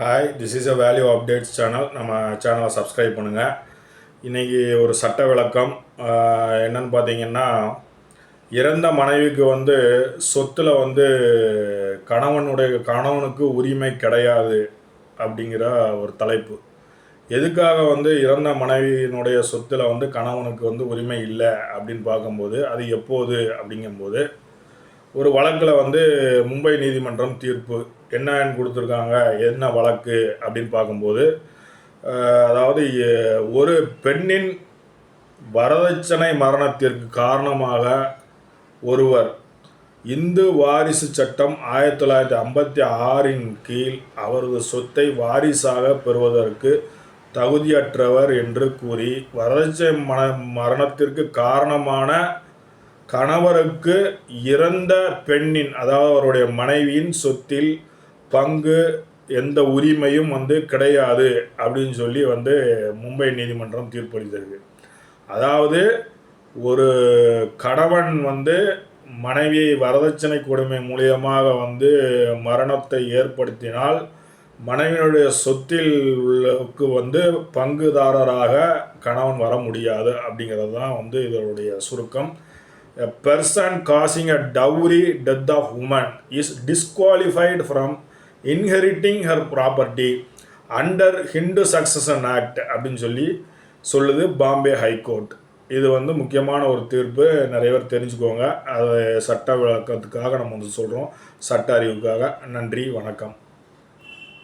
Hi, this is a value updates channel. நம்ம சேனலை subscribe பண்ணுங்கள். இன்றைக்கி ஒரு சட்ட விளக்கம் என்னன்னு பார்த்தீங்கன்னா, இறந்த மனைவிக்கு சொத்தில் கணவனுக்கு உரிமை கிடையாது அப்படிங்கிற ஒரு தலைப்பு. எதுக்காக இறந்த மனைவியினுடைய சொத்தில் கணவனுக்கு உரிமை இல்லை அப்படின்னு பார்க்கும்போது, அது எப்போது அப்படிங்கும்போது, ஒரு வழக்கில் மும்பை நீதிமன்றம் தீர்ப்பு என்னன்னு கொடுத்துருக்காங்க. என்ன வழக்கு அப்படின்னு பார்க்கும்போது, அதாவது ஒரு பெண்ணின் வரதட்சணை மரணத்திற்கு காரணமாக ஒருவர் இந்து வாரிசு சட்டம் 1956 கீழ் அவரது சொத்தை வாரிசாக பெறுவதற்கு தகுதியற்றவர் என்று கூறி வரதட்சணை மரணத்திற்கு காரணமான கணவருக்கு இறந்த பெண்ணின், அதாவது அவருடைய மனைவியின் சொத்தில் பங்கு எந்த உரிமையும் கிடையாது அப்படின்னு சொல்லி மும்பை நீதிமன்றம் தீர்ப்பளித்திருக்கு. அதாவது ஒரு கணவன் மனைவியை வரதட்சணை கொடுமை மூலியமாக மரணத்தை ஏற்படுத்தினால் மனைவியினுடைய சொத்தில் உள்ளக்கு பங்குதாரராக கணவன் வர முடியாது அப்படிங்கிறது தான் இதனுடைய சுருக்கம். A person causing a dowry death of woman is disqualified from inheriting her property under Hindu Succession Act அப்படின்னு சொல்லுது பாம்பே ஹைகோர்ட். இது முக்கியமான ஒரு தீர்ப்பு. நிறைய பேர் தெரிஞ்சுக்கோங்க. அது சட்ட விளக்கத்துக்காக நம்ம சொல்கிறோம், சட்ட அறிவுக்காக. நன்றி, வணக்கம்.